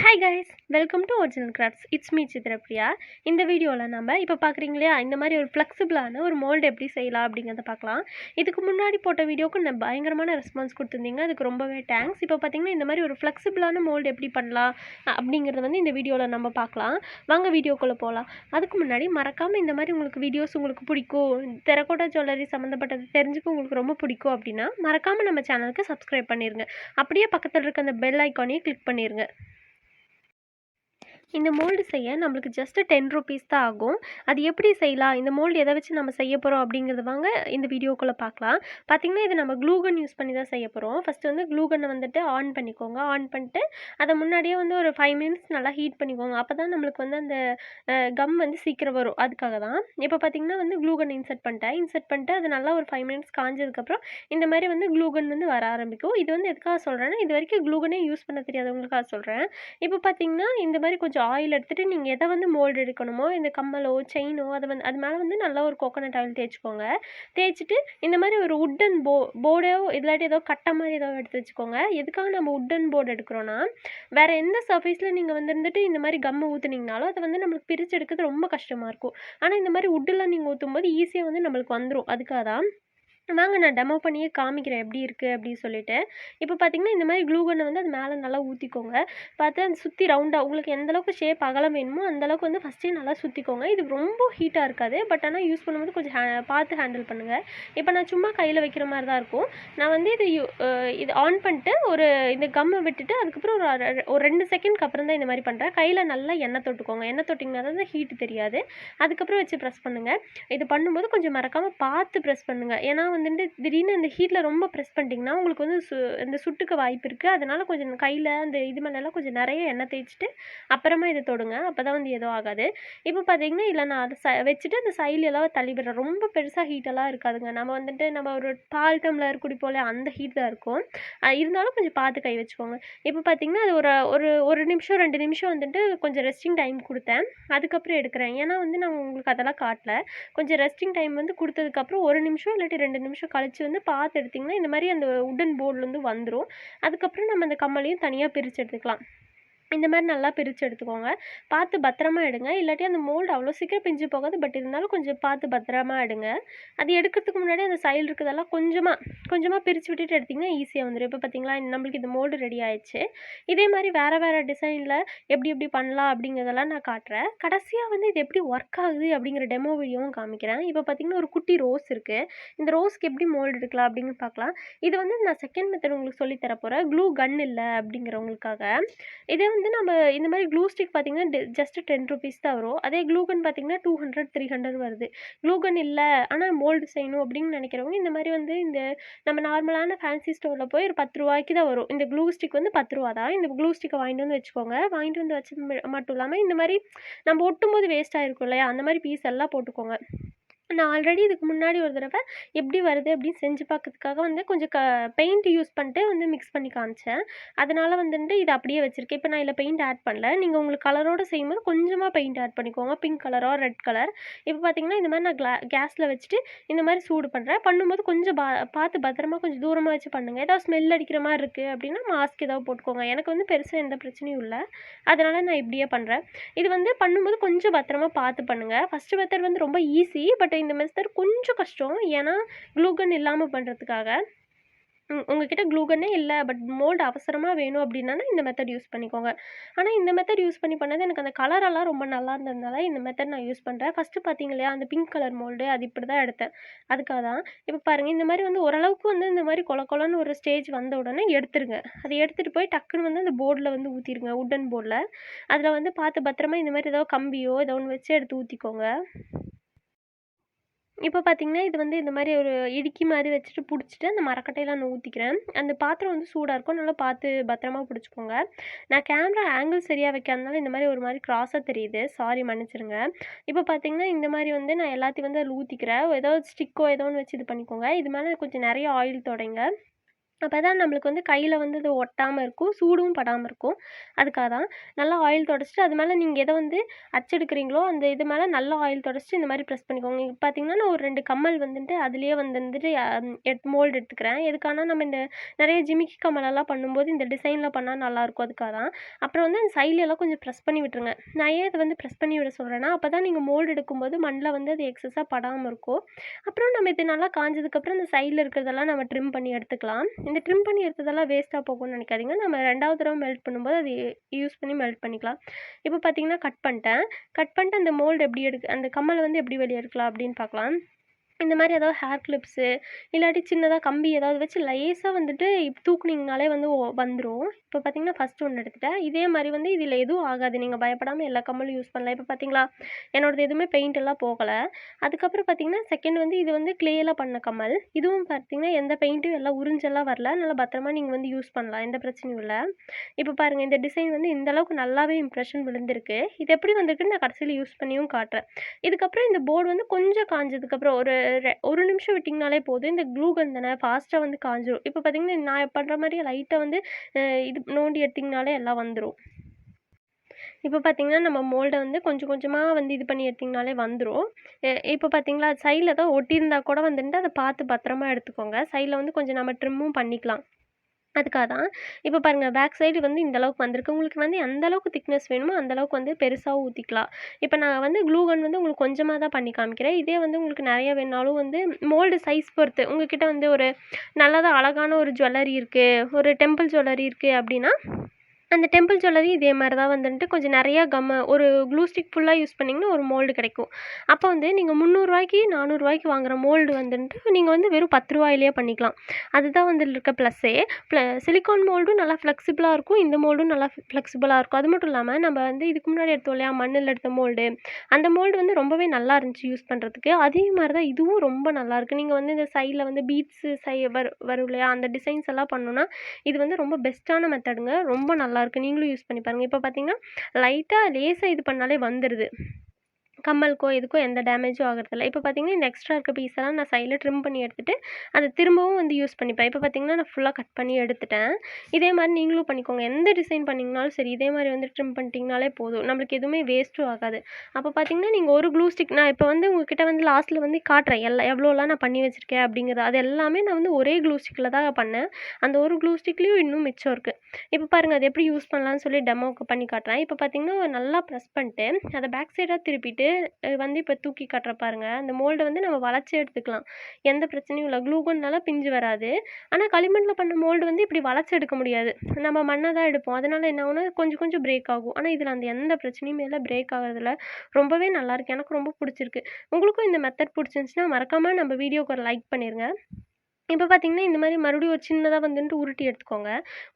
Hi guys, welcome to original crafts. It's me Chitrapriya. இந்த வீடியோவில் நம்ம இப்போ பார்க்குறீங்க இல்லையா, இந்த மாதிரி ஒரு ஃப்ளெக்சிபிளான ஒரு மோல்டு எப்படி செய்யலாம் அப்படிங்கிறத பார்க்கலாம். இதுக்கு முன்னாடி போட்ட வீடியோக்கு நான் பயங்கரமான ரெஸ்பான்ஸ் கொடுத்துருந்தீங்க, அதுக்கு ரொம்பவே தேங்க்ஸ். இப்போ பார்த்தீங்கன்னா இந்த மாதிரி ஒரு ஃப்ளெக்சிபிளான மோல்டு எப்படி பண்ணலாம் அப்படிங்கிறத வந்து இந்த வீடியோவில் நம்ம பார்க்கலாம். வாங்க வீடியோக்குள்ளே போகலாம். அதுக்கு முன்னாடி மறக்காமல் இந்த மாதிரி உங்களுக்கு வீடியோஸ் உங்களுக்கு பிடிக்கும், டெரகோட்டா ஜுவல்லரி சம்மந்தப்பட்டது தெரிஞ்சுக்க உங்களுக்கு ரொம்ப பிடிக்கும் அப்படின்னா மறக்காமல் நம்ம சேனலுக்கு சப்ஸ்கிரைப் பண்ணிடுங்க. அப்படியே பக்கத்தில் இருக்க அந்த பெல் ஐக்கானையும் கிளிக் பண்ணிடுங்க. இந்த மோல்டு செய்ய நம்மளுக்கு ஜஸ்ட்டு 10 ருபீஸ் தான் ஆகும். அது எப்படி செய்யலாம், இந்த மோல்டு எதை வச்சு நம்ம செய்ய போகிறோம் அப்படிங்கிறது வாங்க இந்த வீடியோக்குள்ளே பார்க்கலாம். பார்த்திங்கன்னா இது நம்ம க்ளூகன் யூஸ் பண்ணி தான் செய்ய போகிறோம். ஃபஸ்ட்டு வந்து க்ளூகனை வந்துட்டு ஆன் பண்ணிக்கோங்க. ஆன் பண்ணிட்டு அதை முன்னாடியே வந்து ஒரு 5 மினிட்ஸ் நல்லா ஹீட் பண்ணிக்கோங்க. அப்போ தான் நம்மளுக்கு வந்து அந்த கம் வந்து சீக்கிரம் வரும். அதுக்காக தான். இப்போ பார்த்திங்கன்னா வந்து க்ளூகன் இன்சர்ட் பண்ணிட்டு அது நல்லா ஒரு 5 மினிட்ஸ் காஞ்சதுக்கப்புறம் இந்த மாதிரி வந்து க்ளூகன் வந்து வர ஆரம்பிக்கும். இது வந்து எதுக்காக சொல்கிறேன்னா, இது வரைக்கும் க்ளூகனே யூஸ் பண்ண தெரியாதவங்களுக்காக சொல்கிறேன். இப்போ பார்த்திங்கன்னா இந்த மாதிரி கொஞ்சம் ஆயில் எடுத்துகிட்டு நீங்கள் எதை வந்து மோல்டு எடுக்கணுமோ, இந்த கம்மலோ செயினோ அதை வந்து அது மேலே வந்து நல்லா ஒரு கோகோனட் ஆயில் தேய்ச்சிக்கோங்க. தேய்ச்சிட்டு இந்த மாதிரி ஒரு உட்டன் போர்டோ இல்லாட்டி ஏதோ கட்டை மாதிரி ஏதோ எடுத்து வச்சுக்கோங்க. எதுக்காக நம்ம உட்டன் போர்டு எடுக்கிறோன்னா, வேறு எந்த சர்ஃபேஸில் நீங்கள் வந்துட்டு இந்த மாதிரி கம்மை ஊற்றுனீங்கனாலும் அதை வந்து நம்மளுக்கு பிரித்து எடுக்கிறது ரொம்ப கஷ்டமாக இருக்கும். ஆனால் இந்த மாதிரி உட்டில் நீங்கள் ஊற்றும்போது ஈஸியாக வந்து நம்மளுக்கு வந்துடும். அதுக்காக தான். வாங்க நான் டெமோ பண்ணியே காமிக்கிறேன் எப்படி இருக்குது அப்படின்னு சொல்லிட்டு. இப்போ பார்த்தீங்கன்னா இந்த மாதிரி க்ளூகனை வந்து அது மேலே நல்லா ஊற்றிக்கோங்க. பார்த்து அந்த சுற்றி ரவுண்டாக உங்களுக்கு எந்தளவுக்கு ஷேப் அகலம் வேணுமோ அந்தளவுக்கு வந்து ஃபஸ்ட்டே நல்லா சுற்றிக்கோங்க. இது ரொம்ப ஹீட்டாக இருக்காது, பட் ஆனால் யூஸ் பண்ணும்போது கொஞ்சம் பார்த்து ஹேண்டில் பண்ணுங்கள். இப்போ நான் சும்மா கையில் வைக்கிற மாதிரி தான் இருக்கும். நான் வந்து இது ஆன் பண்ணிட்டு இந்த கம்மை விட்டுட்டு அதுக்கப்புறம் ஒரு 2 செகண்ட்க்கு அப்புறம் தான் இந்த மாதிரி பண்ணுறேன். கையில் நல்லா எண்ணெய் தொட்டுக்கோங்க. எண்ணெய் தொட்டிங்கன்னா தான் ஹீட்டு தெரியாது. அதுக்கப்புறம் வச்சு ப்ரெஸ் பண்ணுங்கள். இது பண்ணும்போது கொஞ்சம் மறக்காமல் பார்த்து ப்ரெஸ் பண்ணுங்கள். ஏன்னா வந்துட்டு திடீர்னு அந்த ஹீட்டில் ரொம்ப ப்ரெஸ் பண்ணிட்டீங்கன்னா உங்களுக்கு வந்து இந்த சுட்டுக்க வாய்ப்பு இருக்குது. அதனால் கொஞ்சம் கையில் அந்த இது மேலெல்லாம் கொஞ்சம் நிறைய எண்ணெய் தேய்ச்சிட்டு அப்புறமா இதை தொடுங்க. அப்போ தான் வந்து எதுவும் ஆகாது. இப்போ பார்த்தீங்கன்னா இல்லை நான் அதை வச்சுட்டு அந்த சைட்லெல்லாம் தள்ளி விடுறேன். ரொம்ப பெருசாக ஹீட்டெல்லாம் இருக்காதுங்க. நம்ம ஒரு பால் டம்ளர் குடிப்போல அந்த ஹீட் தான் இருக்கும். இருந்தாலும் கொஞ்சம் பார்த்து கை வச்சுக்கோங்க. இப்போ பார்த்தீங்கன்னா அது ஒரு நிமிஷம் 2 நிமிஷம் வந்துட்டு கொஞ்சம் ரெஸ்டிங் டைம் கொடுத்தேன். அதுக்கப்புறம் எடுக்கிறேன். ஏன்னா வந்து நான் உங்களுக்கு அதெல்லாம் காட்டல. கொஞ்சம் ரெஸ்டிங் டைம் வந்து கொடுத்ததுக்கப்புறம் 1 நிமிஷம் இல்லாட்டி 2 நிமிஷம் கழிச்சு வந்து பார்த்து எடுத்திங்கன்னா இந்த மாதிரி அந்த உட்டன் போர்ட்லேருந்து வந்துடும். அதுக்கப்புறம் நம்ம அந்த கம்மலையும் தனியாக பிரித்து எடுத்துக்கலாம். இந்த மாதிரி நல்லா பிரித்து எடுத்துக்கோங்க. பார்த்து பத்திரமா எடுங்க. இல்லாட்டி அந்த மோல்டு அவ்வளோ சீக்கிரம் பிஞ்சு போகாது. பட் இருந்தாலும் கொஞ்சம் பார்த்து பத்திரமா எடுங்க. அது எடுக்கிறதுக்கு முன்னாடி அந்த சைடில் இருக்கிறதெல்லாம் கொஞ்சமாக பிரித்து விட்டுட்டு எடுத்திங்கன்னா ஈஸியாக வந்துடும். இப்போ பார்த்தீங்களா நம்மளுக்கு இந்த மோல்டு ரெடி ஆயிடுச்சு. இதே மாதிரி வேறு டிசைனில் எப்படி பண்ணலாம் அப்படிங்கிறதெல்லாம் நான் காட்டுறேன். கடைசியாக வந்து இது எப்படி ஒர்க் ஆகுது அப்படிங்கிற டெமோ வீடியோவும் காமிக்கிறேன். இப்போ பார்த்தீங்கன்னா ஒரு குட்டி ரோஸ் இருக்குது. இந்த ரோஸ்க்கு எப்படி மோல்டு எடுக்கலாம் அப்படின்னு பார்க்கலாம். இது வந்து நான் செகண்ட் மெத்தட் உங்களுக்கு சொல்லித்தர போகிறேன். க்ளூ கன் இல்லை அப்படிங்கிறவங்களுக்காக. இதே வந்து நம்ம இந்த மாதிரி க்ளூ ஸ்டிக் பார்த்தீங்கன்னா ஜஸ்ட் 10 ருபீஸ் தான் வரும். அதே க்ளூகன் பார்த்தீங்கன்னா 200 300 வருது. க்ளூகன் இல்லை ஆனால் மோல்டு செய்யணும் அப்படின்னு நினைக்கிறவங்க இந்த மாதிரி வந்து இந்த நம்ம நார்மலான ஃபேன்சி ஸ்டோரில் போய் ஒரு 10 ரூபாய்க்கு தான் வரும். இந்த க்ளூ ஸ்டிக் வந்து 10 ரூபா தான். இந்த க்ளூ ஸ்டிக்கை வாங்கிட்டு வந்து வச்சுக்கோங்க. வாங்கிட்டு வந்து வச்சது மட்டும் இல்லாமல் இந்த மாதிரி நம்ம ஒட்டும்போது வேஸ்ட் ஆகிருக்கும் இல்லையா, அந்த மாதிரி பீஸ் எல்லாம் போட்டுக்கோங்க. நான் ஆல்ரெடி இதுக்கு முன்னாடி ஒரு தடவை எப்படி வருது அப்படின்னு செஞ்சு பார்க்கறதுக்காக வந்து கொஞ்சம் பெயிண்ட் யூஸ் பண்ணிட்டு வந்து மிக்ஸ் பண்ணி காமிச்சேன். அதனால் வந்துட்டு இதை அப்படியே வச்சுருக்கேன். இப்போ நான் இதில் பெயிண்ட் ஆட் பண்ணல. நீங்கள் உங்களுக்கு கலரோடு செய்யும்போது கொஞ்சமாக பெயிண்ட் ஆட் பண்ணிக்கோங்க. பிங்க் கலரோ ரெட் கலர். இப்போ பார்த்தீங்கன்னா இந்த மாதிரி நான் கேஸில் வச்சுட்டு இந்த மாதிரி சூடு பண்ணும்போது கொஞ்சம் பார்த்து பத்திரமா கொஞ்சம் தூரமாக வச்சு பண்ணுங்கள். ஏதாவது ஸ்மெல் அடிக்கிற மாதிரி இருக்குது அப்படின்னா மாஸ்க் ஏதாவது போட்டுக்கோங்க. எனக்கு வந்து பெருசாக எந்த பிரச்சனையும் இல்லை. அதனால் நான் இப்படியே பண்ணுறேன். இது வந்து பண்ணும்போது கொஞ்சம் பத்திரமா பார்த்து பண்ணுங்கள். ஃபஸ்ட்டு மெத்தட் வந்து ரொம்ப ஈஸி. பட் இந்த மெத்தட் கொஞ்சம் கஷ்டம். ஏன்னா க்ளூகன் இல்லாமல் பண்ணுறதுக்காக. உங்ககிட்ட க்ளூகன்னே இல்லை பட் மோல்டு அவசரமாக வேணும் அப்படின்னா இந்த மெத்தட் யூஸ் பண்ணிக்கோங்க. ஆனால் இந்த மெத்தட் யூஸ் பண்ணது எனக்கு அந்த கலரெல்லாம் ரொம்ப நல்லா இருந்ததுனால இந்த மெத்தட் நான் யூஸ் பண்ணுறேன். ஃபஸ்ட்டு பார்த்தீங்க இல்லையா அந்த பிங்க் கலர் மோல்டு, அது இப்படி தான் எடுத்தேன். அதுக்காக தான். இப்போ பாருங்கள் இந்த மாதிரி வந்து ஓரளவுக்கு வந்து இந்த மாதிரி கொலன்னு ஒரு ஸ்டேஜ் வந்த உடனே எடுத்துருங்க. அதை எடுத்துகிட்டு போய் டக்குன்னு வந்து அந்த போர்டில் வந்து ஊற்றிடுங்க. உட்டன் போர்டில் அதில் வந்து பார்த்து பத்திரமா இந்த மாதிரி ஏதோ கம்பியோ ஏதோ ஒன்று வச்சு எடுத்து ஊற்றிக்கோங்க. இப்போ பார்த்தீங்கன்னா இது வந்து இந்த மாதிரி ஒரு இடுக்கி மாதிரி வச்சுட்டு பிடிச்சிட்டு அந்த மரக்கட்டையெல்லாம் நான் ஊற்றிக்கிறேன். அந்த பாத்திரம் வந்து சூடாக இருக்கும். நல்லா பார்த்து பத்திரமா பிடிச்சிக்கோங்க. நான் கேமரா ஆங்கிள் சரியாக வைக்காதனால இந்த மாதிரி ஒரு மாதிரி க்ராஸாக தெரியுது. சாரி, மன்னிச்சிருங்க. இப்போ பார்த்தீங்கன்னா இந்த மாதிரி வந்து நான் எல்லாத்தையும் வந்து அதில் ஊற்றிக்கிறேன். ஏதோ ஸ்டிக்கோ ஏதோ ஒன்று வச்சு இது பண்ணிக்கோங்க. இது மேலே கொஞ்சம் நிறைய ஆயில் தொடைங்க. அப்பதான் நம்மளுக்கு வந்து கையில வந்து அது ஒட்டாம இருக்கும். சூடும் படாம இருக்கும். அதுக்காக தான். நல்லா ஆயில் தொடச்சுட்டு, அது மேல நீங்க எத வந்து அச்செடுக்கிறீங்களோ, அந்த இது மேல நல்லா ஆயில் தொடச்சுட்டு இந்த மாரி ப்ரெஸ் பண்ணிக்கோங்க. இப்ப பார்த்தீங்கன்னா, நான் ஒரு 2 கம்மல் வந்துட்டு அதிலேயே வந்துட்டு மோல்டு எடுத்துக்கிறேன். எதுக்கானா, நம்ம இந்த நெறைய ஜிமிக்கி கம்மலெல்லாம் பண்ணும்போது, இந்த டிசைன்ல பண்ணா நல்லாயிருக்கும். அதுக்காக தான். அப்புறம் வந்து அந்த சைட்லலாம் கொஞ்சம் ப்ரெஸ் பண்ணி விட்டுருங்க. நான் ஏன் இத வந்து ப்ரெஸ் பண்ணி விட சொல்றேன்னா, அப்பதான் நீங்க மோல்டு எடுக்கும்போது மண்ல வந்து அது எக்ஸஸா படாம இருக்கும். அப்புறம் நம்ம இது நல்லா காஞ்சதுக்கப்புறம் இந்த சைட்ல இருக்கிறதெல்லாம் நம்ம ட்ரிம் பண்ணி எடுத்துக்கலாம். இந்த ட்ரிம் பண்ணி எடுத்ததெல்லாம் வேஸ்ட்டா போகும்னு நினைக்காதீங்க. நம்ம 2வது தடவ மெல்ட் பண்ணும்போது அது யூஸ் பண்ணி மெல்ட் பண்ணிக்கலாம். இப்போ பார்த்தீங்கன்னா, கட் பண்ணிட்டேன். கட் பண்ணிட்டு அந்த மோல்டு எப்படி அந்த கம்மல வந்து எப்படி வெளிய எடுக்கலாம் அப்படின்னு பார்க்கலாம். இந்த மாரி ஏதாவது ஹேர் கிளிப்ஸு, இல்லாட்டி சின்னதா கம்பி ஏதாவது வச்சு லேசா வந்துட்டு தூக்குனீங்கனாலே வந்து வந்துரும். இப்போ பார்த்தீங்கன்னா, ஃபர்ஸ்ட் ஒண்ணு எடுத்துட்டேன். இதே மாரி வந்து இதில எதுவும் ஆகாது. நீங்க பயப்படாம எல்லா கம்மலும் யூஸ் பண்ணலாம். இப்போ பார்த்தீங்களா, என்னோடது எதுவுமே பெயிண்ட் எல்லாம் போகல. அதுக்கப்புறம் பார்த்தீங்கன்னா, செகண்ட் வந்து இது வந்து க்ளேல பண்ண கம்மல். இதுவும் பார்த்தீங்கன்னா, எந்த பெயிண்ட்டும் எல்லாம் உறிஞ்செல்லாம் வரல. நல்லா பத்திரமா நீங்க வந்து யூஸ் பண்ணலாம். எந்த பிரச்சனையும் இல்ல. இப்போ பாருங்க, இந்த டிசைன் வந்து இந்த அளவுக்கு நல்லாவே இம்ப்ரெஷன் விழுந்திருக்கு. இது எப்படி வந்திருக்குன்னு நான் கடைசியில யூஸ் பண்ணியும் காட்டுறேன். இதுக்கப்புறம் இந்த போர்டு வந்து கொஞ்சம் காஞ்சதுக்கப்புறம் ஒரு நிமிஷம் விட்டிங்கனாலே போதும். இந்த க்ளூ கன் தானே ஃபாஸ்ட்டா வந்து காஞ்சிரும். இப்போ பார்த்தீங்கன்னா, நான் பண்ற மாரியே லைட்டா வந்து இது நோண்டி எடுத்தீங்கனாலே எல்லாம் வந்துரும். இப்போ பார்த்தீங்கன்னா, நம்ம மோல்ட வந்து கொஞ்சம் கொஞ்சமா வந்து இது பண்ணி எடுத்தீங்கனாலே வந்துரும். இப்போ பார்த்தீங்களா, சைட்ல ஏதோ ஒட்டியிருந்தா கூட வந்துட்டு அத பார்த்து பத்திரமா எடுத்துக்கோங்க. சைட்ல வந்து கொஞ்சம் நம்ம ட்ரிம்மும் பண்ணிக்கலாம். அதுக்காக தான். இப்போ பாருங்க, பேக் சைடு வந்து இந்த அளவுக்கு வந்திருக்கு. உங்களுக்கு வந்து எந்த அளவுக்கு திக்னஸ் வேணுமோ, அந்த அளவுக்கு வந்து பெருசாவும் ஊத்திக்கலாம். இப்போ நான் வந்து க்ளூ கன் வந்து உங்களுக்கு கொஞ்சமா தான் பண்ணி காமிக்கிறேன். இதே வந்து உங்களுக்கு நெறைய வேணுனாலும் வந்து மோல்டு சைஸ் பொறுத்து. உங்ககிட்ட வந்து ஒரு நல்லதா அழகான ஒரு ஜுவல்லரி இருக்கு, ஒரு டெம்பிள் ஜுவல்லரி இருக்கு அப்டின்னா, அந்த டெம்பிள் ஜுவல்லரி இதே மாரி தான் வந்துட்டு கொஞ்சம் நெறையா ஒரு க்ளூ ஸ்டிக் ஃபுல்லா யூஸ் பண்ணிங்கன்னா, ஒரு மோல்டு கிடைக்கும். அப்போ வந்து நீங்க ரூ. 300 ரூ. 400 வாங்குற மோல்டு வந்துட்டு நீங்க வந்து வெறும் ரூ. 10லயே பண்ணிக்கலாம். அதுதான் வந்து இருக்க ப்ளஸ்ஸே. சிலிக்கான் மோல்டும் நல்லா ஃப்ளெக்சிபிளா இருக்கும். இந்த மோல்டும் நல்லா ஃப்ளெக்சிபிளா இருக்கும். அது மட்டும் இல்லாம நம்ம வந்து இதுக்கு முன்னாடி எடுத்தோம் இல்லையா, மண்ணுல எடுத்த மோல்டு. அந்த மோல்டு வந்து ரொம்பவே நல்லா இருந்துச்சு யூஸ் பண்றதுக்கு. அதே மாரி தான் இதுவும் ரொம்ப நல்லாயிருக்கு. நீங்க வந்து இந்த சைட்ல வந்து பீட்ஸு வரும் இல்லையா, அந்த டிசைன்ஸ் எல்லாம் பண்ணணும்னா, இது வந்து ரொம்ப பெஸ்ட்டான மெத்தடுங்க. ரொம்ப நல்லாயிருக்கு. நீங்களும் யூஸ் பண்ணி பாருங்க. இப்போ பார்த்தீங்கன்னா, லைட்டா லேசா இது பண்ணாலே வந்துருது. கம்மலுக்கோ, எதுக்கோ எந்த டேமேஜும் ஆகுறதில்ல. இப்போ பார்த்தீங்கன்னா, இந்த எக்ஸ்ட்ரா இருக்க பீஸெல்லாம் நான் சைட்ல ட்ரிம் பண்ணி எடுத்துட்டு, அத திரும்பவும் வந்து யூஸ் பண்ணிப்பேன். இப்போ பார்த்தீங்கன்னா, நான் ஃபுல்லா கட் பண்ணி எடுத்துட்டேன். இதே மாரி நீங்களும் பண்ணிக்கோங்க. எந்த டிசைன் பண்ணீங்கனாலும் சரி, இதே மாரி வந்து ட்ரிம் பண்ணிட்டீங்கனாலே போதும். நம்மளுக்கு எதுவுமே வேஸ்ட்டும் ஆகாது. அப்போ பார்த்தீங்கன்னா, நீங்க ஒரு க்ளூ ஸ்டிக் நான் இப்போ வந்து உங்ககிட்ட வந்து லாஸ்ட்ல வந்து காட்டுறேன். எவ்வளோலாம் நான் பண்ணி வச்சிருக்கேன் அப்படிங்கிறது. அது எல்லாமே நான் வந்து ஒரே க்ளூ ஸ்டிக்ல தான் பண்ணேன். அந்த ஒரு க்ளூ ஸ்டிக்லயும் இன்னும் மிச்சம் இருக்கு. இப்போ பாருங்க, அது எப்படி யூஸ் பண்ணலான்னு சொல்லி டெமோக்கு பண்ணி காட்டுறேன். இப்போ பார்த்தீங்கன்னா, நல்லா ப்ரெஸ் பண்ணிட்டு, அத பேக் சைடா திருப்பிட்டு வந்து இப்போ தூக்கி காட்டுறேன் பாருங்க. அந்த மோல்ட வந்து நம்ம வளைச்சு எடுத்துக்கலாம். எந்த பிரச்சனையும் இல்ல. க்ளூ கன்னால பிஞ்சு வராது. ஆனா களிமண்ல பண்ண மோல்டு வந்து இப்படி வளைச்சு எடுக்க முடியாது. நம்ம மண்ண தான் எடுப்போம். அதனால என்ன ஆகும்னா, கொஞ்சம் கொஞ்சம் பிரேக் ஆகும். ஆனா இதுல அந்த எந்த பிரச்சனையுமே இல்ல. பிரேக் ஆகுறதில்ல. ரொம்பவே நல்லாயிருக்கு. எனக்கு ரொம்ப புடிச்சிருக்கு. உங்களுக்கும் இந்த மெத்தட் புடிச்சிருந்துச்சுன்னா, மறக்காம நம்ம வீடியோக்கு ஒரு லைக் பண்ணிருங்க. இப்போ பார்த்தீங்கன்னா, இந்த மாரி மறுபடியும் ஒரு சின்னதா வந்துட்டு உருட்டி எடுத்துக்கோங்க.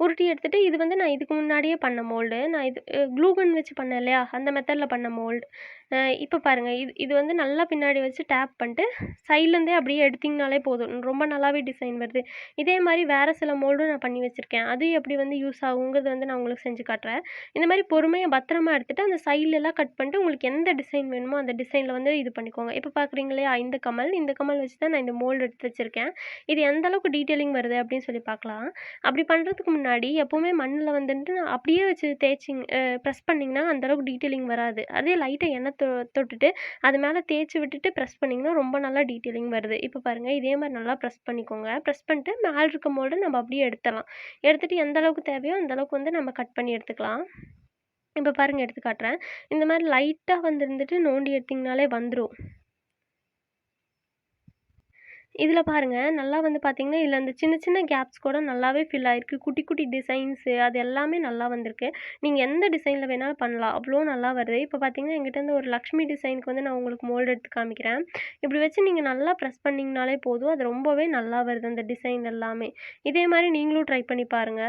உருட்டி எடுத்துட்டு, இது வந்து நான் இதுக்கு முன்னாடியே பண்ண மோல்டு. நான் இது க்ளூ கன் வச்சு பண்ணேன் இல்லையா? அந்த மெத்தட்ல பண்ண மோல்டு. இப்போ பாருங்க, இது இது வந்து நல்லா பின்னாடி வச்சு டேப் பண்ணிட்டு, சைட்லேருந்தே அப்படியே எடுத்தீங்கனாலே போதும். ரொம்ப நல்லாவே டிசைன் வருது. இதே மாரி வேற சில மோல்டும் நான் பண்ணி வச்சிருக்கேன். அது எப்படி வந்து யூஸ் ஆகுங்கிறது வந்து நான் உங்களுக்கு செஞ்சு காட்டுறேன். இந்த மாரி பொறுமையா பத்திரமா எடுத்துட்டு, அந்த சைட்லலாம் கட் பண்ணிட்டு, உங்களுக்கு எந்த டிசைன் வேணுமோ, அந்த டிசைன்ல வந்து இது பண்ணிக்கோங்க. இப்போ பார்க்குறீங்க இல்லையா? இந்த கம்மல் வச்சு தான் நான் இந்த மோல்டு எடுத்து வச்சிருக்கேன். இது எந்த அளவுக்கு டீட்டெயிலிங் வருது அப்படின்னு சொல்லி பார்க்கலாம். அப்படி பண்ணுறதுக்கு முன்னாடி எப்பவுமே மண்ணுல வந்துட்டு அப்படியே வச்சு ப்ரெஸ் பண்ணிங்கன்னா அந்த அளவுக்கு டீட்டெயிலிங் வராது. அதே லைட்டா எண்ணெய் தொட்டுட்டு அது மேல தேய்ச்சு விட்டுட்டு ப்ரெஸ் பண்ணிங்கன்னா ரொம்ப நல்லா டீட்டெயிலிங் வருது. இப்போ பாருங்க, இதே மாரி நல்லா ப்ரெஸ் பண்ணிக்கோங்க. ப்ரெஸ் பண்ணிட்டு மேல இருக்க மோல்ட நம்ம அப்படியே எடுத்துடலாம். எடுத்துட்டு எந்த அளவுக்கு தேவையோ அந்த அளவுக்கு வந்து நம்ம கட் பண்ணி எடுத்துக்கலாம். இப்போ பாருங்க, எடுத்து காட்டுறேன். இந்த மாரி லைட்டா வந்துட்டு நோண்டி எடுத்தீங்கனாலே வந்துரும். இதில பாருங்க, நல்லா வந்து பார்த்தீங்கன்னா, இதில அந்த சின்ன சின்ன கேப்ஸ் கூட நல்லாவே ஃபில் ஆயிருக்கு. குட்டி குட்டி டிசைன்ஸு அது எல்லாமே நல்லா வந்திருக்கு. நீங்க எந்த டிசைன்ல வேணாலும் பண்ணலாம். அவ்ளோ நல்லா வருது. இப்போ பார்த்தீங்கன்னா, என்கிட்ட இருந்து ஒரு லக்ஷ்மி டிசைனுக்கு வந்து நான் உங்களுக்கு மோல்டு எடுத்து காமிக்கிறேன். இப்படி வச்சு நீங்க நல்லா ப்ரெஸ் பண்ணீங்கனாலே போதும். அது ரொம்பவே நல்லா வருது அந்த டிசைன் எல்லாமே. இதே மாரி நீங்களும் ட்ரை பண்ணி பாருங்க.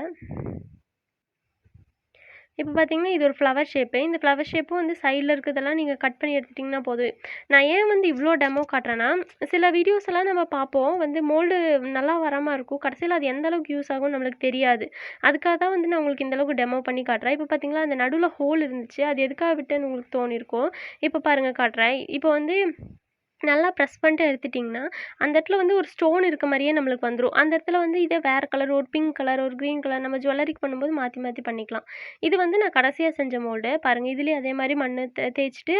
இப்போ பார்த்தீங்கன்னா, இது ஒரு ஃப்ளவர் ஷேப்பு. இந்த ஃப்ளவர் ஷேப்பும் வந்து சைட்ல இருக்கிறதெல்லாம் நீங்க கட் பண்ணி எடுத்துட்டீங்கன்னா போதும். நான் ஏன் வந்து இவ்ளோ டெமோ காட்டுறேன்னா, சில வீடியோஸ் எல்லாம் நம்ம பார்ப்போம். வந்து மோல்டு நல்லா வராம இருக்கும். கடைசியில அது எந்த அளவுக்கு யூஸ் ஆகும்னு நம்மளுக்கு தெரியாது. அதுக்காக தான் வந்து நான் உங்களுக்கு இந்த அளவுக்கு டெமோ பண்ணி காட்டுறேன். இப்போ பார்த்தீங்களா, அந்த நடுவுல ஹோல் இருந்துச்சு. அது எதுக்காக விட்டேன்னு உங்களுக்கு தோணியிருக்கும். இப்போ பாருங்க காட்டுறேன். இப்போ வந்து நல்லா ப்ரெஸ் பண்ணிட்டு எடுத்துட்டிங்கன்னா, அந்த இடத்துல வந்து ஒரு ஸ்டோன் இருக்க மாரியே நம்மளுக்கு வந்துரும். அந்த இடத்துல வந்து இதே வேற கலர், ஒரு பிங்க் கலர், ஒரு கிரீன் கலர் நம்ம ஜுவல்லரிக்கு பண்ணும்போது மாத்தி மாத்தி பண்ணிக்கலாம். இது வந்து நான் கடைசியா செஞ்ச மோல்டு. பாருங்க இதுலயும் அதே மாரி மண்ணு தேய்ச்சுட்டு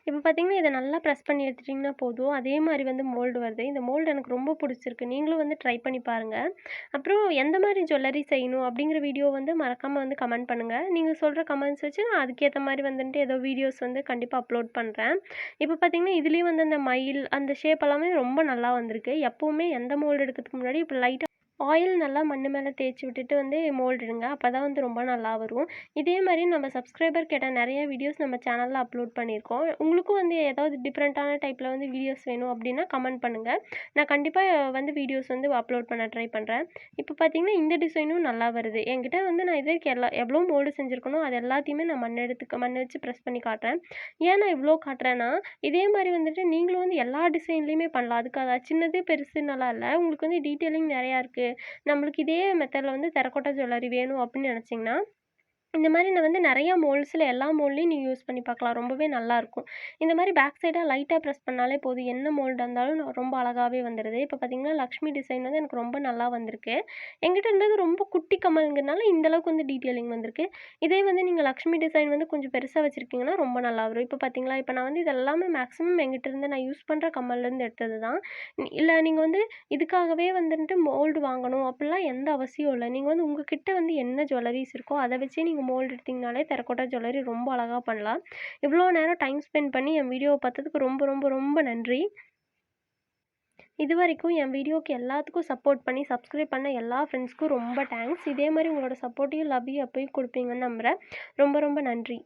இப்ப பார்த்தீங்கன்னா, இத நல்லா ப்ரெஸ் பண்ணி எடுத்துட்டீங்கன்னா போதும். அதே மாரி வந்து மோல்டு வருது. இந்த மோல்டு எனக்கு ரொம்ப புடிச்சிருக்கு. நீங்களும் வந்து ட்ரை பண்ணி பாருங்க. அப்புறம் எந்த மாரி ஜுவல்லரி செய்யணும் அப்படிங்கிற வீடியோ வந்து மறக்காம வந்து கமெண்ட் பண்ணுங்க. நீங்க சொல்ற கமெண்ட்ஸ் வச்சு நான் அதுக்கேத்த மாரி வந்துட்டு ஏதோ வீடியோஸ் வந்து கண்டிப்பா அப்லோட் பண்றேன். இப்ப பார்த்தீங்கன்னா, இதுலயும் வந்து அந்த மயில் அந்த ஷேப் எல்லாமே ரொம்ப நல்லா வந்திருக்கு. எப்பவுமே எந்த மோல்டு எடுக்கிறதுக்கு முன்னாடி இப்ப லைட்டா ஆயில் நல்லா மண்ணு மேல தேய்ச்சி விட்டுட்டு வந்து மோல்டு இடுங்க. அப்பதான் வந்து ரொம்ப நல்லா வரும். இதே மாரி நம்ம சப்ஸ்கிரைபர் கேட்ட நெறைய வீடியோஸ் நம்ம சேனல்ல அப்லோட் பண்ணியிருக்கோம். உங்களுக்கும் வந்து ஏதாவது டிஃப்ரெண்ட்டான டைப்ல வந்து வீடியோஸ் வேணும் அப்டின்னா கமெண்ட் பண்ணுங்க. நான் கண்டிப்பா வந்து வீடியோஸ் வந்து அப்லோட் பண்ண ட்ரை பண்றேன். இப்ப பார்த்தீங்கன்னா, இந்த டிசைனும் நல்லா வருது. என்கிட்ட வந்து நான் இதுவரைக்கும் எவ்ளோ மோல்டு செஞ்சிருக்கனோ, அது எல்லாத்தையுமே நான் மண் வச்சு ப்ரெஸ் பண்ணி காட்டுறேன். ஏன் நான் இவ்ளோ காட்டுறேன்னா, இதே மாரி வந்துட்டு நீங்களும் வந்து எல்லா டிசைன்லயுமே பண்ணலாம். அதுக்காக சின்னது, பெருசுன்னலாம் இல்ல. உங்களுக்கு வந்து டீட்டெயிலிங் நெறையா இருக்கு. நம்மளுக்கு இதே மெத்தட்ல வந்து டெரகோட்டா ஜுவல்லரி வேணும் அப்படின்னு நெனச்சீங்கன்னா, இந்த மாரி நான் வந்து நெறைய மோல்ட்ஸ்ல எல்லா மோல்ட்லயும் நீங்க யூஸ் பண்ணி பார்க்கலாம். ரொம்பவே நல்லாருக்கும். இந்த மாரி பேக் சைடா லைட்டா பிரஸ் பண்ணாலே போதும். என்ன மோல்டா இருந்தாலும் ரொம்ப அழகாவே வந்துருது. இப்ப பார்த்தீங்கன்னா, லக்ஷ்மி டிசைன் வந்து எனக்கு ரொம்ப நல்லா வந்திருக்கு. என்கிட்ட இருந்தது ரொம்ப குட்டி கம்மல்ங்கிறனால இந்த அளவுக்கு வந்து டீட்டெயிலிங் வந்திருக்கு. இதே வந்து நீங்க லக்ஷ்மி டிசைன் வந்து கொஞ்சம் பெருசா வச்சிருக்கீங்கன்னா, ரொம்ப நல்லா வரும். இப்ப பார்த்தீங்களா, இப்ப நான் வந்து இது எல்லாமே மேக்ஸிமம் என்கிட்ட இருந்து நான் யூஸ் பண்ற கம்மல்லேருந்து எடுத்தது தான். இல்ல நீங்க வந்து இதுக்காகவே வந்துட்டு மோல்டு வாங்கணும் அப்படிலாம் எந்த அவசியம் இல்ல. நீங்க வந்து உங்க கிட்ட வந்து என்ன ஜுவல்லரீஸ் இருக்கோ, அத வச்சே நீங்க மோல்டு எடுத்தீங்கனாலே டெரகோட்டா ஜுவல்லரி ரொம்ப அழகா பண்ணலாம். இவ்ளோ நேரம் டைம் ஸ்பெண்ட் பண்ணி என் வீடியோவ பார்த்ததுக்கு ரொம்ப ரொம்ப ரொம்ப நன்றி. இதுவரைக்கும் என் வீடியோக்கு எல்லாத்துக்கும் சப்போர்ட் பண்ணி சப்ஸ்கிரைப் பண்ண எல்லா ஃப்ரெண்ட்ஸ்க்கும் ரொம்ப தேங்க்ஸ். இதே மாரி உங்களோட சப்போர்ட்டையும், லவ்வையும் எப்பயும் குடுப்பீங்கன்னு நம்புறேன். ரொம்ப ரொம்ப நன்றி.